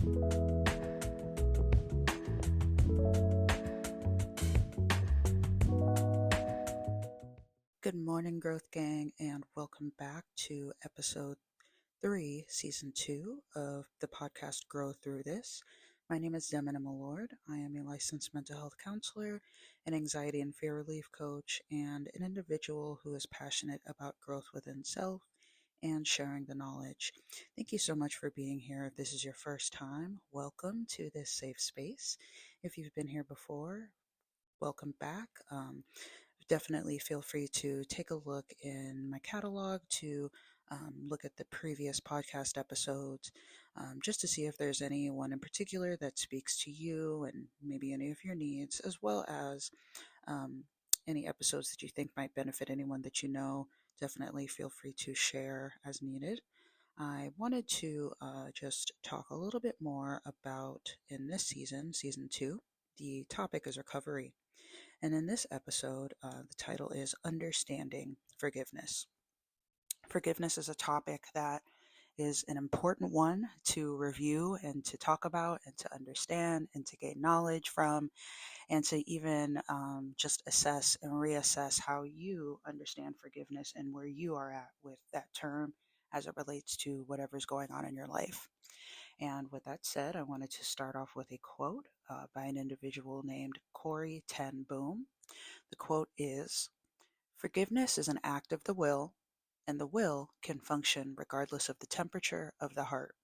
Good morning, Growth Gang, and welcome back to episode 3, season 2 of the podcast Grow Through This. My name is Demina Malord. I am a licensed mental health counselor, an anxiety and fear relief coach, and an individual who is passionate about growth within self and sharing the knowledge. Thank you so much for being here. If this is your first time, welcome to this safe space. If you've been here before, welcome back. Definitely feel free to take a look in my catalog to look at the previous podcast episodes just to see if there's anyone in particular that speaks to you and maybe any of your needs, as well as um, any episodes that you think might benefit anyone that you know. Definitely feel free to share as needed. I wanted to just talk a little bit more about in this season, season 2, the topic is recovery. And in this episode, the title is Understanding Forgiveness. Forgiveness is a topic that is an important one to review and to talk about and to understand and to gain knowledge from and to even just assess and reassess how you understand forgiveness and where you are at with that term as it relates to whatever's going on in your life. And with that said, I wanted to start off with a quote by an individual named Corrie ten Boom. The quote is, "Forgiveness is an act of the will, and the will can function regardless of the temperature of the heart."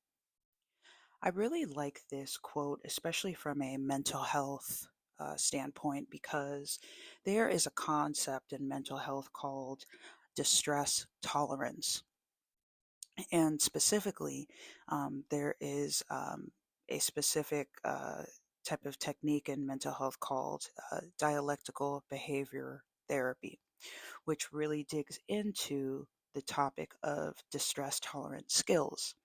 I really like this quote, especially from a mental health standpoint, because there is a concept in mental health called distress tolerance. And specifically, there is a specific type of technique in mental health called dialectical behavior therapy, which really digs into the topic of distress tolerance skills.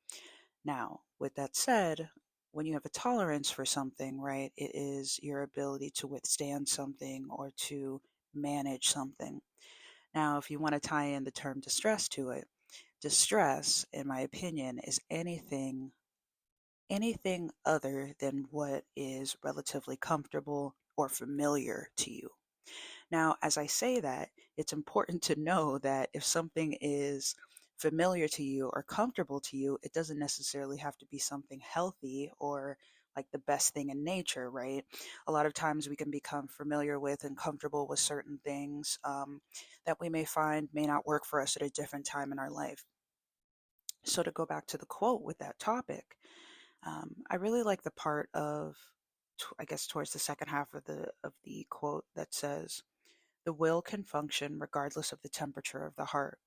Now, with that said, when you have a tolerance for something, right, it is your ability to withstand something or to manage something. Now, if you want to tie in the term distress to it, distress, in my opinion, is anything other than what is relatively comfortable or familiar to you. Now, as I say that, it's important to know that if something is familiar to you or comfortable to you, it doesn't necessarily have to be something healthy or like the best thing in nature, right? A lot of times we can become familiar with and comfortable with certain things that we may find may not work for us at a different time in our life. So to go back to the quote with that topic, I really like the part of, I guess, towards the second half of the quote that says, "The will can function regardless of the temperature of the heart,"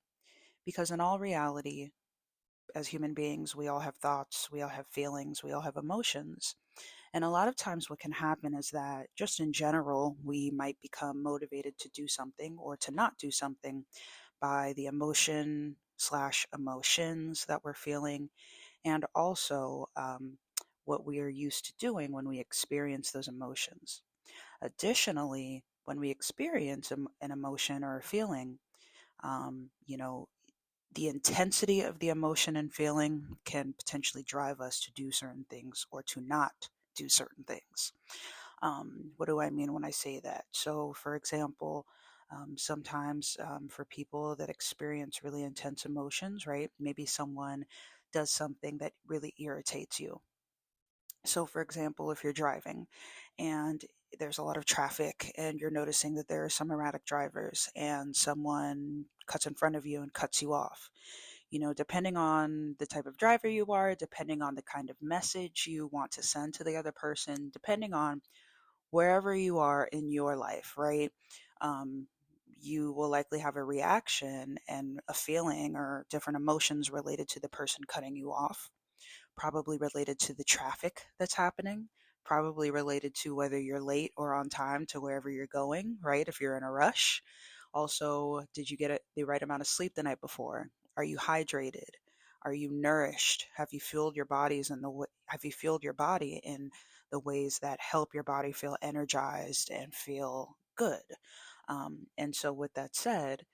because in all reality, as human beings, we all have thoughts, we all have feelings, we all have emotions. And a lot of times, what can happen is that just in general, we might become motivated to do something or to not do something by the emotion slash emotions that we're feeling, and also what we are used to doing when we experience those emotions. Additionally, when we experience an emotion or a feeling, you know, the intensity of the emotion and feeling can potentially drive us to do certain things or to not do certain things. What do I mean when I say that? So, for example, sometimes for people that experience really intense emotions, right? Maybe someone does something that really irritates you. So, for example, if you're driving and there's a lot of traffic and you're noticing that there are some erratic drivers and someone cuts in front of you and cuts you off, depending on the type of driver you are, depending on the kind of message you want to send to the other person, depending on wherever you are in your life, right? Um, you will likely have a reaction and a feeling or different emotions related to the person cutting you off, probably related to the traffic that's happening, probably related to whether you're late or on time to wherever you're going, right? If you're in a rush. Also, did you get the right amount of sleep the night before? Are you hydrated? Are you nourished? Have you fueled your bodies in have you fueled your body in the ways that help your body feel energized and feel good? And so with that said,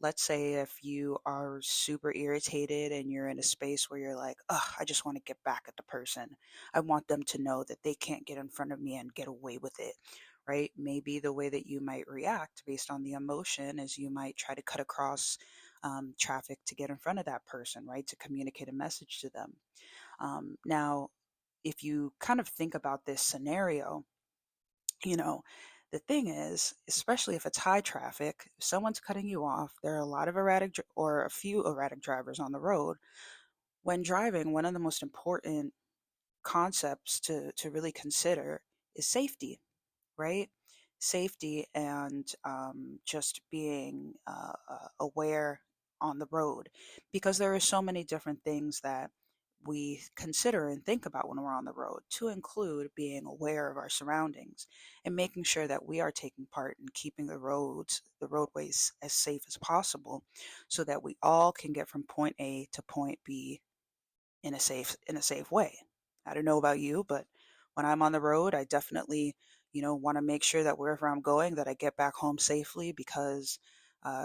Let's say if you are super irritated and you're in a space where you're like, oh, I just want to get back at the person. I want them to know that they can't get in front of me and get away with it, right? Maybe the way that you might react based on the emotion is you might try to cut across traffic to get in front of that person, right? To communicate a message to them. Now, if you kind of think about this scenario, you know, the thing is, especially if it's high traffic, if someone's cutting you off, there are a lot of or a few erratic drivers on the road. When driving, one of the most important concepts to really consider is safety, right? Safety and just being aware on the road, because there are so many different things that we consider and think about when we're on the road, to include being aware of our surroundings and making sure that we are taking part in keeping the roadways as safe as possible, so that we all can get from point A to point B in a safe way. I don't know about you, but when I'm on the road, I definitely, want to make sure that wherever I'm going, that I get back home safely, because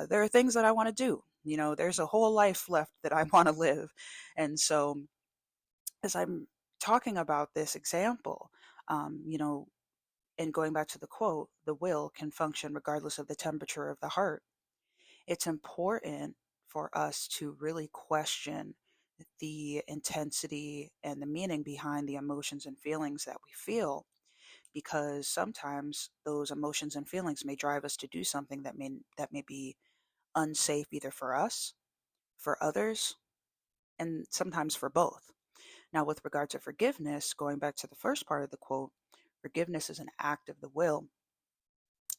there are things that I want to do. There's a whole life left that I want to live. And so, as I'm talking about this example, um, you know, and going back to the quote, the will can function regardless of the temperature of the heart. It's important for us to really question the intensity and the meaning behind the emotions and feelings that we feel, because sometimes those emotions and feelings may drive us to do something that may be unsafe, either for us, for others, and sometimes for both. Now, with regard to forgiveness, going back to the first part of the quote, forgiveness is an act of the will.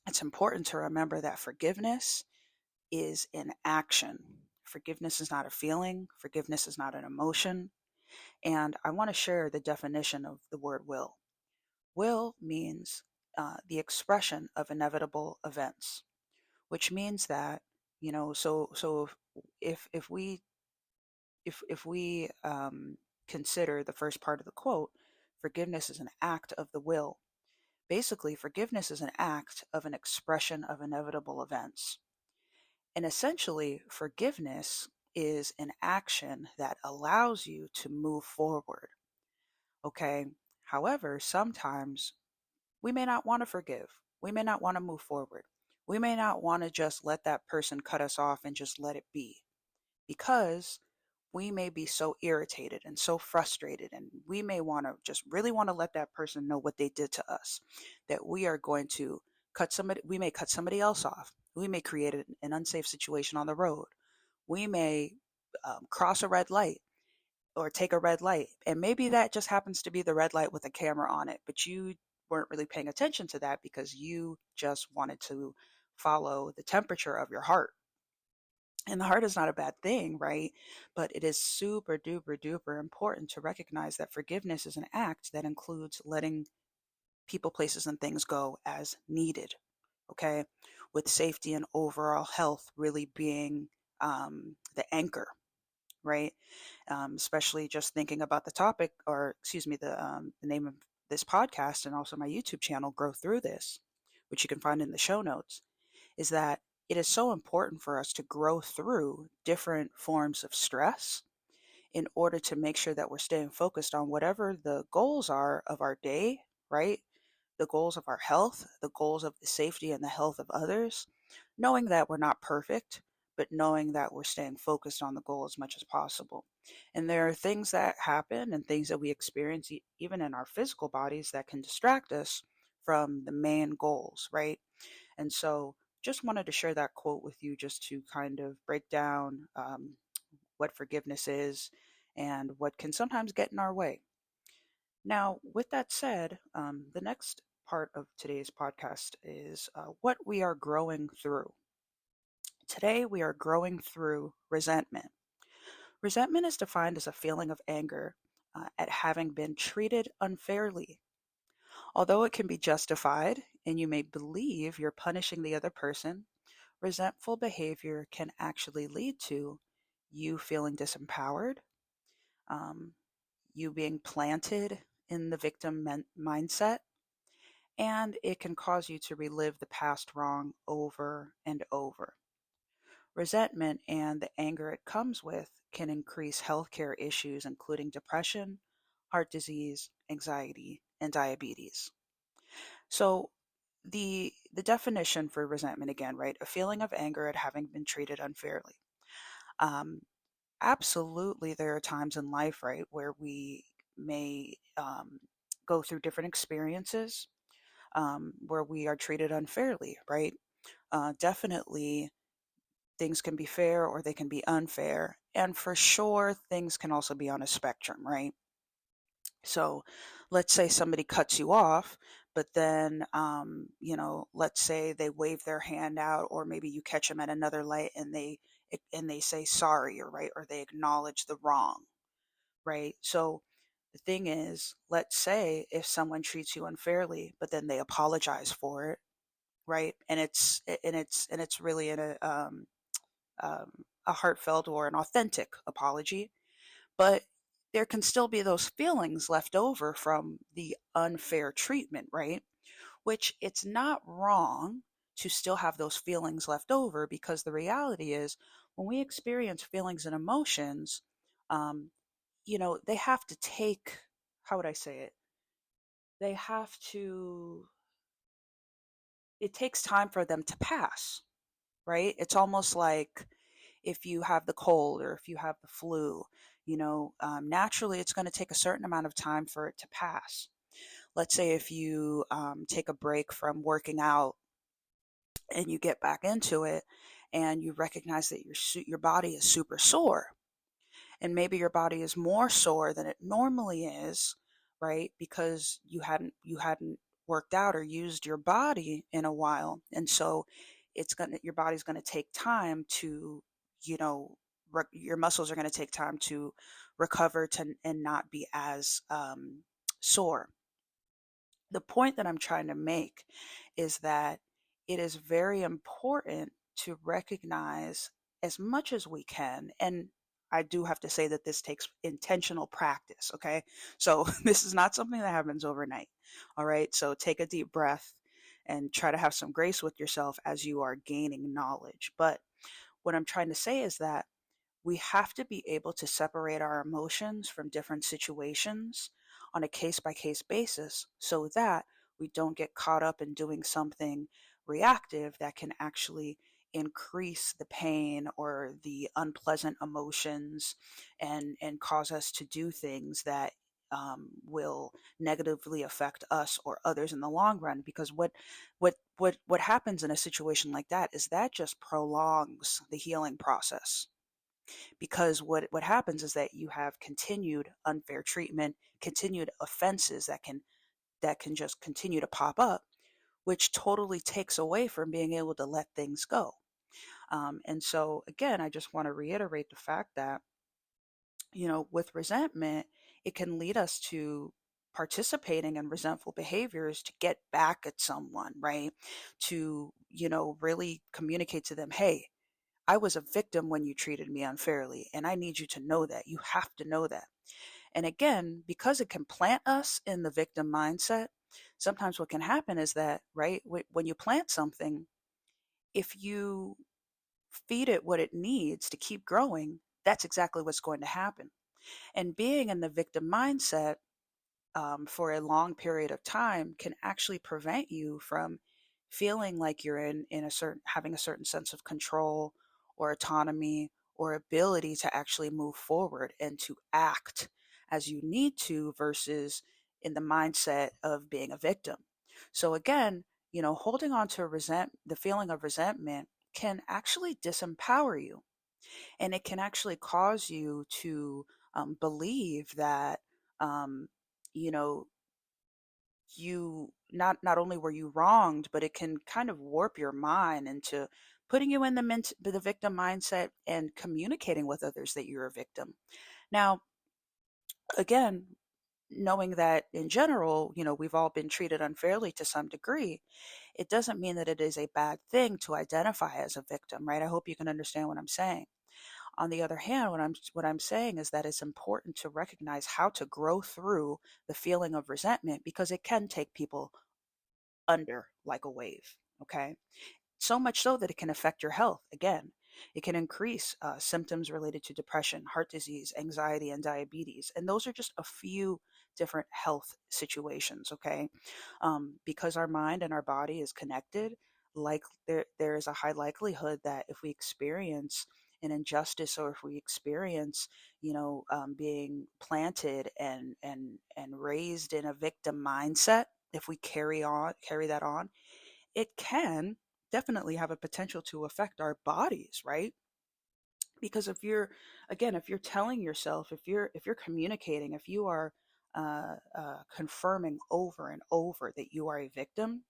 It's important to remember that forgiveness is an action. Forgiveness is not a feeling, forgiveness is not an emotion. And I want to share the definition of the word will. Will means the expression of inevitable events, which means that, so if we consider the first part of the quote, forgiveness is an act of the will. Basically, forgiveness is an act of an expression of inevitable events. And essentially, forgiveness is an action that allows you to move forward. Okay. However, sometimes we may not want to forgive. We may not want to move forward. We may not want to just let that person cut us off and just let it be, because we may be so irritated and so frustrated, and we may want to just really want to let that person know what they did to us, that we are going to we may cut somebody else off. We may create an unsafe situation on the road. We may cross a red light or take a red light. And maybe that just happens to be the red light with a camera on it, but you weren't really paying attention to that because you just wanted to follow the temperature of your heart. And the heart is not a bad thing, right? But it is super duper duper important to recognize that forgiveness is an act that includes letting people, places, and things go as needed. Okay. With safety and overall health really being the anchor, right? Especially just thinking about the topic, or excuse me, the name of this podcast and also my YouTube channel, Grow Through This, which you can find in the show notes, is that it is so important for us to grow through different forms of stress in order to make sure that we're staying focused on whatever the goals are of our day, right? The goals of our health, the goals of the safety and the health of others, knowing that we're not perfect, but knowing that we're staying focused on the goal as much as possible. And there are things that happen and things that we experience, even in our physical bodies, that can distract us from the main goals, right? And so, just wanted to share that quote with you, just to kind of break down what forgiveness is and what can sometimes get in our way. Now, with that said, the next part of today's podcast is what we are growing through. Today, we are growing through resentment. Resentment is defined as a feeling of anger at having been treated unfairly. Although it can be justified and you may believe you're punishing the other person, resentful behavior can actually lead to you feeling disempowered, um, you being planted in the victim mindset, and it can cause you to relive the past wrong over and over. resentment and the anger it comes with can increase healthcare issues, including depression, heart disease, anxiety, and diabetes. So, the definition for resentment again, right? A feeling of anger at having been treated unfairly. Um, Absolutely, there are times in life, right, where we may go through different experiences where we are treated unfairly, right? Definitely, things can be fair or they can be unfair. And for sure, things can also be on a spectrum, right? So let's say somebody cuts you off, but then, let's say they wave their hand out, or maybe you catch them at another light and they say sorry, or right, or they acknowledge the wrong, right? So the thing is, let's say if someone treats you unfairly, but then they apologize for it, right? And it's really um, a heartfelt or an authentic apology, but there can still be those feelings left over from the unfair treatment, right? Which it's not wrong to still have those feelings left over, because the reality is when we experience feelings and emotions, um, they have to take, how would I say it? They have to, it takes time for them to pass, right? It's almost like if you have the cold or if you have the flu, naturally it's going to take a certain amount of time for it to pass. Let's say if you take a break from working out and you get back into it and you recognize that your body is super sore, and maybe your body is more sore than it normally is, right? Because you hadn't worked out or used your body in a while, and so your body's gonna take time to, you know, your muscles are gonna take time to recover and not be as sore. The point that I'm trying to make is that it is very important to recognize as much as we can. And I do have to say that this takes intentional practice, okay? So this is not something that happens overnight, all right? So take a deep breath and try to have some grace with yourself as you are gaining knowledge. But what I'm trying to say is that we have to be able to separate our emotions from different situations on a case by case basis so that we don't get caught up in doing something reactive that can actually increase the pain or the unpleasant emotions and cause us to do things that will negatively affect us or others in the long run. Because what happens in a situation like that is that just prolongs the healing process, because what happens is that you have continued unfair treatment, continued offenses that can just continue to pop up, which totally takes away from being able to let things go. And so again, I just want to reiterate the fact that, with resentment, it can lead us to participating in resentful behaviors to get back at someone, right? To, really communicate to them, hey, I was a victim when you treated me unfairly, and I need you to know that. You have to know that. And again, because it can plant us in the victim mindset, sometimes what can happen is that, right, when you plant something, if you feed it what it needs to keep growing, that's exactly what's going to happen. And being in the victim mindset for a long period of time can actually prevent you from feeling like you're in a certain having a certain sense of control or autonomy or ability to actually move forward and to act as you need to, versus in the mindset of being a victim. So again, holding on to the feeling of resentment can actually disempower you, and it can actually cause you to believe that um, you know you not only were you wronged, but it can kind of warp your mind into putting you in the victim mindset and communicating with others that you're a victim. Now, again, knowing that in general, we've all been treated unfairly to some degree, it doesn't mean that it is a bad thing to identify as a victim, right? I hope you can understand what I'm saying. On the other hand, what I'm saying is that it's important to recognize how to grow through the feeling of resentment, because it can take people under like a wave, okay? So much so that it can affect your health again. It can increase symptoms related to depression, heart disease, anxiety, and diabetes. And those are just a few different health situations, okay? Because our mind and our body is connected, like there is a high likelihood that if we experience an injustice, or if we experience, being planted and raised in a victim mindset, if we carry that on, it can definitely have a potential to affect our bodies, right? Because if you're telling yourself, if you're communicating, if you are confirming over and over that you are a victim,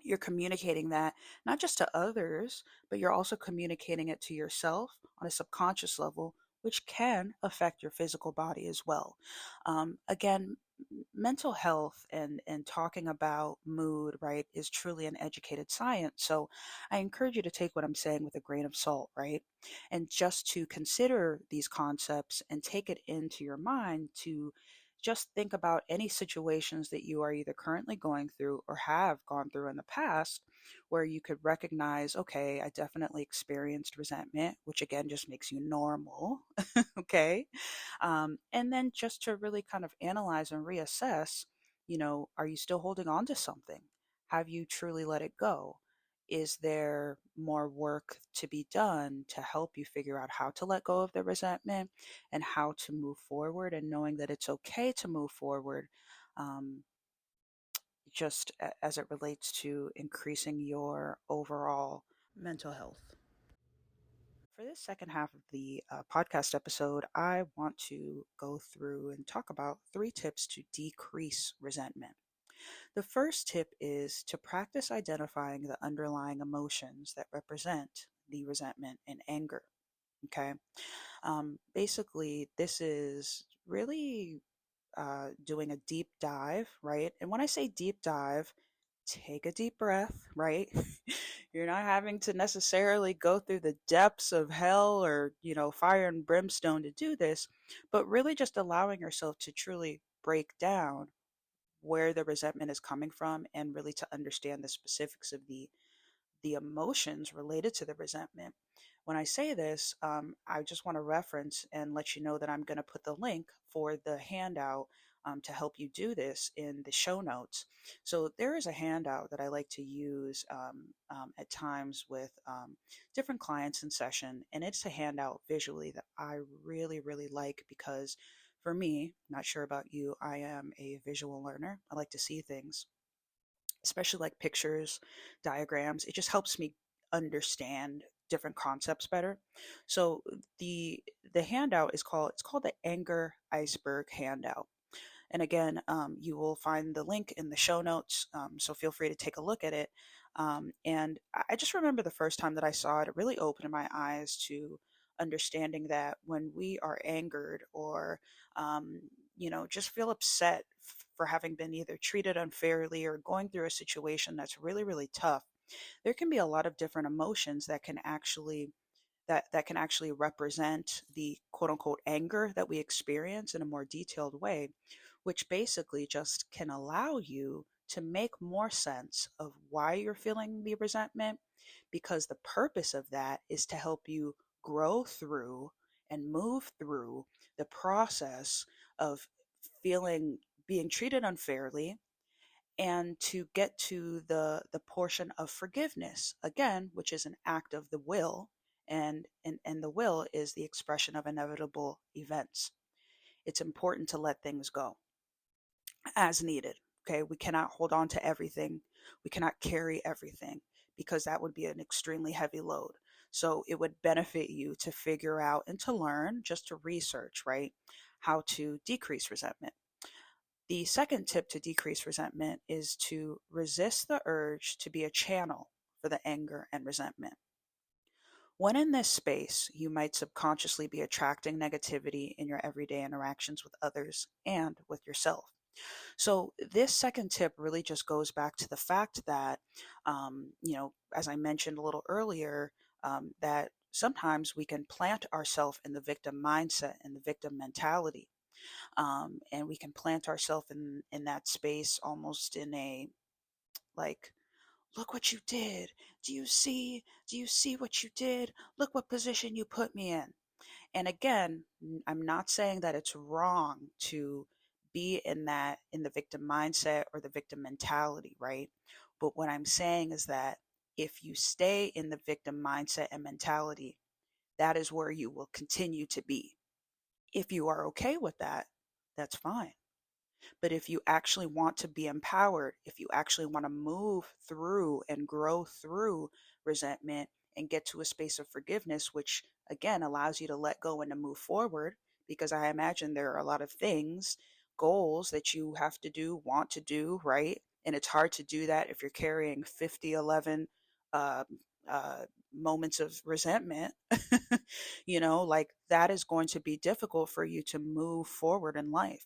you're communicating that not just to others, but you're also communicating it to yourself on a subconscious level, which can affect your physical body as well. Again, mental health and talking about mood, right, is truly an educated science. So I encourage you to take what I'm saying with a grain of salt, right? And just to consider these concepts and take it into your mind to just think about any situations that you are either currently going through or have gone through in the past where you could recognize, okay, I definitely experienced resentment, which again just makes you normal. Okay. And then just to really kind of analyze and reassess, are you still holding on to something? Have you truly let it go? Is there more work to be done to help you figure out how to let go of the resentment and how to move forward, and knowing that it's okay to move forward, um, just as it relates to increasing your overall mental health? For this second half of the podcast episode, I want to go through and talk about 3 tips to decrease resentment. The first tip is to practice identifying the underlying emotions that represent the resentment and anger. Okay. Basically, this is really doing a deep dive, right? And when I say deep dive, take a deep breath, right? You're not having to necessarily go through the depths of hell or, fire and brimstone to do this, but really just allowing yourself to truly break down where the resentment is coming from and really to understand the specifics of the emotions related to the resentment. When I say this, I just want to reference and let you know that I'm going to put the link for the handout to help you do this in the show notes. So there is a handout that I like to use at times with different clients in session, and it's a handout visually that I really, really like because for me, not sure about you, I am a visual learner. I like to see things, especially like pictures, diagrams. It just helps me understand different concepts better. So the the handout is called the Anger Iceberg handout. And again, you will find the link in the show notes. So feel free to take a look at it. And I just remember the first time that I saw it, it really opened my eyes to understanding that when we are angered or, just feel upset for having been either treated unfairly or going through a situation that's really, really tough, there can be a lot of different emotions that can actually represent the quote unquote anger that we experience in a more detailed way, which basically just can allow you to make more sense of why you're feeling the resentment, because the purpose of that is to help you grow through and move through the process of feeling being treated unfairly, and to get to the portion of forgiveness, again, which is an act of the will, and the will is the expression of inevitable events. It's important to let things go as needed. Okay, we cannot hold on to everything, we cannot carry everything, because that would be an extremely heavy load. So it would benefit you to figure out and to learn, just to research, right, how to decrease resentment. The second tip to decrease resentment is to resist the urge to be a channel for the anger and resentment. When in this space, you might subconsciously be attracting negativity in your everyday interactions with others and with yourself. So, this second tip really just goes back to the fact that, as I mentioned a little earlier, that sometimes we can plant ourselves in the victim mindset and the victim mentality, and we can plant ourselves in that space almost in a like look what you did. Do you see what you did? Look what position you put me in. And again, I'm not saying that it's wrong to be in the victim mindset or the victim mentality, right? But what I'm saying is that if you stay in the victim mindset and mentality, that is where you will continue to be. If you are okay with that, that's fine. But if you actually want to be empowered, if you actually want to move through and grow through resentment and get to a space of forgiveness, which again allows you to let go and to move forward, because I imagine there are a lot of things, goals that you have to do, want to do, right? And it's hard to do that if you're carrying 50, 11 uh, uh, moments of resentment. Like that is going to be difficult for you to move forward in life.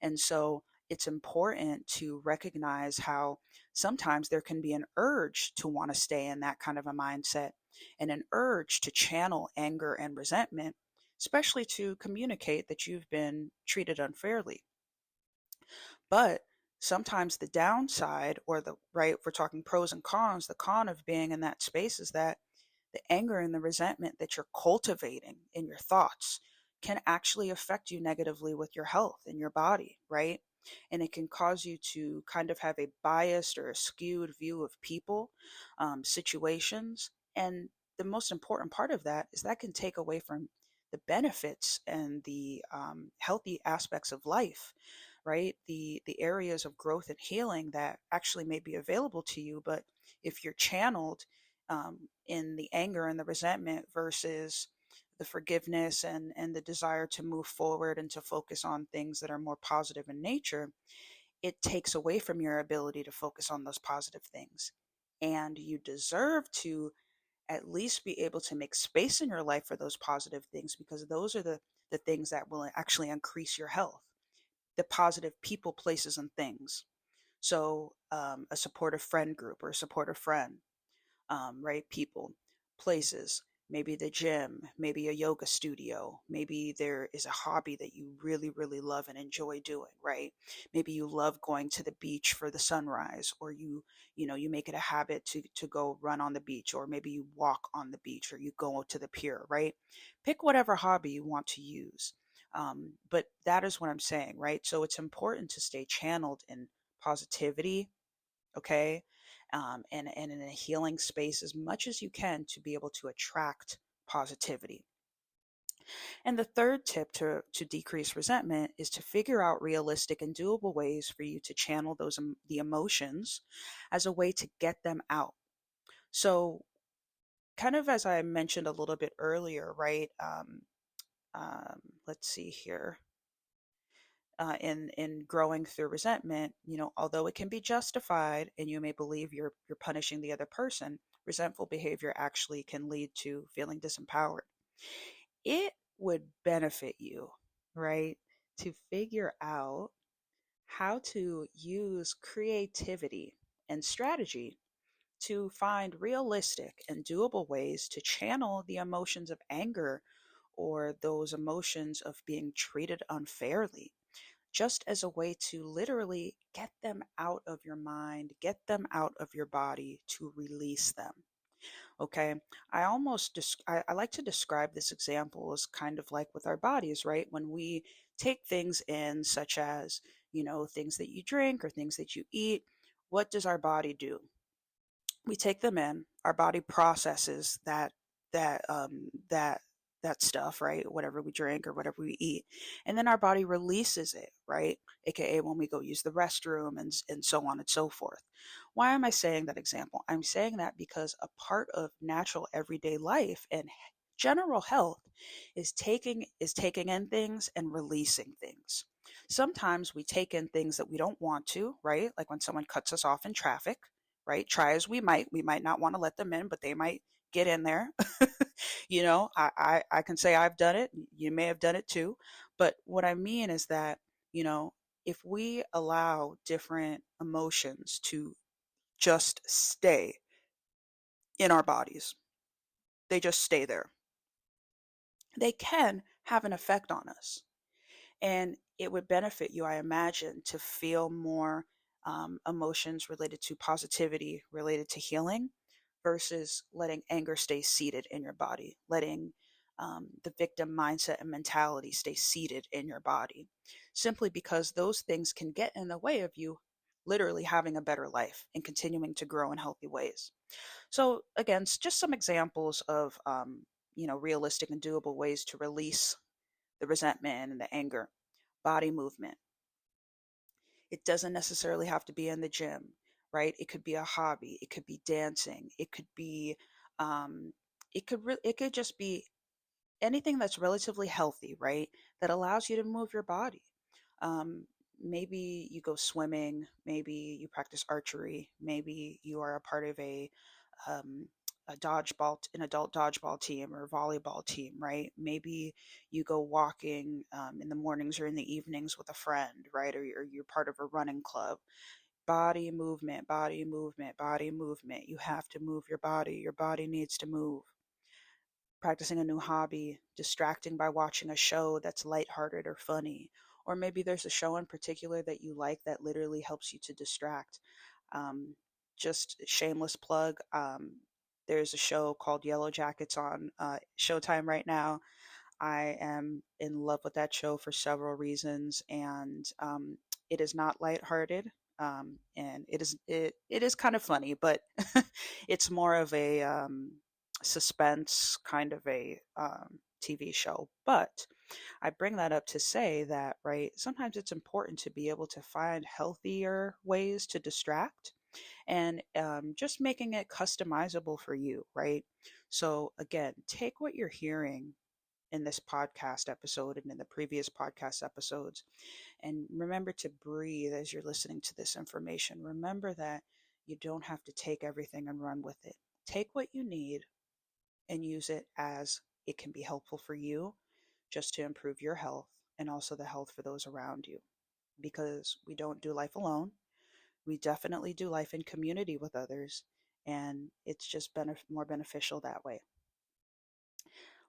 And so it's important to recognize how sometimes there can be an urge to want to stay in that kind of a mindset and an urge to channel anger and resentment, especially to communicate that you've been treated unfairly. But sometimes the downside, or the right, if we're talking pros and cons, the con of being in that space is that the anger and the resentment that you're cultivating in your thoughts can actually affect you negatively with your health and your body, right? And it can cause you to kind of have a biased or a skewed view of people, situations. And the most important part of that is that can take away from the benefits and the healthy aspects of life, right? The areas of growth and healing that actually may be available to you. But if you're channeled in the anger and the resentment versus the forgiveness and the desire to move forward and to focus on things that are more positive in nature, it takes away from your ability to focus on those positive things. And you deserve to at least be able to make space in your life for those positive things, because those are the things that will actually increase your health, the positive people, places, and things. So, a supportive friend group or a supportive friend, right? People, places, maybe the gym, maybe a yoga studio, maybe there is a hobby that you really, really love and enjoy doing, right? Maybe you love going to the beach for the sunrise, or you make it a habit to go run on the beach, or maybe you walk on the beach, or you go to the pier, right? Pick whatever hobby you want to use. But that is what I'm saying, right? So it's important to stay channeled in positivity, okay, and in a healing space as much as you can to be able to attract positivity. And the third tip to decrease resentment is to figure out realistic and doable ways for you to channel the emotions as a way to get them out. So, kind of as I mentioned a little bit earlier, right? Let's see here. In growing through resentment, although it can be justified and you may believe you're punishing the other person, resentful behavior actually can lead to feeling disempowered. It would benefit you, right, to figure out how to use creativity and strategy to find realistic and doable ways to channel the emotions of anger or those emotions of being treated unfairly, just as a way to literally get them out of your mind, get them out of your body, to release them. Okay. I like to describe this example as kind of like with our bodies, right? When we take things in, such as, things that you drink or things that you eat, what does our body do? We take them in, our body processes that stuff, right? Whatever we drink or whatever we eat, and then our body releases it, right? AKA when we go use the restroom and so on and so forth. Why am I saying that example? I'm saying that because a part of natural everyday life and general health is taking in things and releasing things. Sometimes we take in things that we don't want to, right? Like when someone cuts us off in traffic, right? Try as we might not want to let them in, but they might get in there. I can say I've done it. You may have done it too. But what I mean is that, you know, if we allow different emotions to just stay in our bodies, they just stay there, they can have an effect on us. And it would benefit you, I imagine, to feel more emotions related to positivity, related to healing, versus letting anger stay seated in your body, letting the victim mindset and mentality stay seated in your body, simply because those things can get in the way of you literally having a better life and continuing to grow in healthy ways. So, again, just some examples of realistic and doable ways to release the resentment and the anger. Body movement. It doesn't necessarily have to be in the gym, right? It could be a hobby. It could be dancing. It could be, um, it could just be anything that's relatively healthy, right? That allows you to move your body. Um, Maybe you go swimming. Maybe you practice archery. Maybe you are a part of um, a dodgeball, an adult dodgeball team or volleyball team, right? Maybe you go walking in the mornings or in the evenings with a friend, right? Or you're part of a running club. Body movement, body movement, body movement. You have to move your body. Your body needs to move. Practicing a new hobby, distracting by watching a show that's lighthearted or funny. Or maybe there's a show in particular that you like that literally helps you to distract. Um, just shameless plug. There's a show called Yellow Jackets on Showtime right now. I am in love with that show for several reasons, and it is not lighthearted. And it is kind of funny, but it's more of a suspense kind of a TV show. But I bring that up to say that, right, sometimes it's important to be able to find healthier ways to distract and just making it customizable for you, right? So, again, take what you're hearing in this podcast episode and in the previous podcast episodes, and remember to breathe as you're listening to this information. Remember that you don't have to take everything and run with it. Take what you need and use it as it can be helpful for you, just to improve your health and also the health for those around you. Because we don't do life alone. We definitely do life in community with others, and it's just more beneficial that way.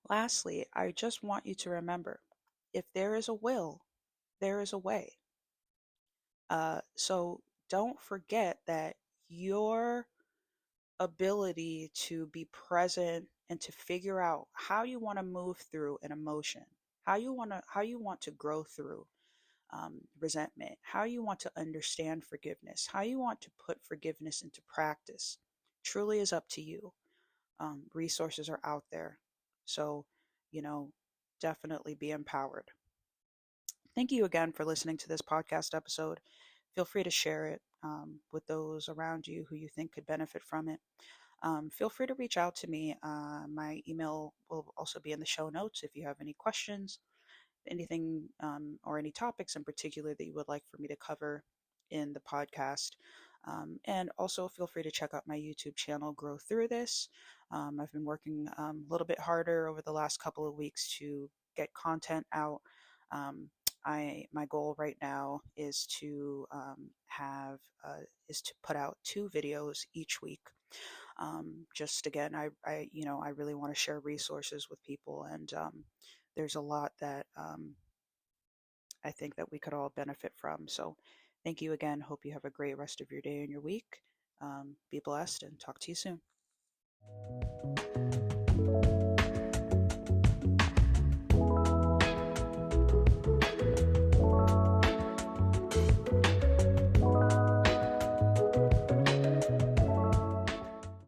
Lastly, I just want you to remember, if there is a will, there is a way. So don't forget that your ability to be present and to figure out how you want to move through an emotion, how you want to grow through resentment, how you want to understand forgiveness, how you want to put forgiveness into practice, truly is up to you. Resources are out there, so you know, definitely be empowered. Thank you again for listening to this podcast episode. Feel free to share it with those around you who you think could benefit from it. Feel free to reach out to me. My email will also be in the show notes if you have any questions, anything, or any topics in particular that you would like for me to cover in the podcast. And also feel free to check out my YouTube channel, Grow Through This. I've been working a little bit harder over the last couple of weeks to get content out. Um, my goal right now is to is to put out 2 videos each week. Just again, I really want to share resources with people, and there's a lot that I think that we could all benefit from. So, thank you again. Hope you have a great rest of your day and your week. Be blessed, and talk to you soon.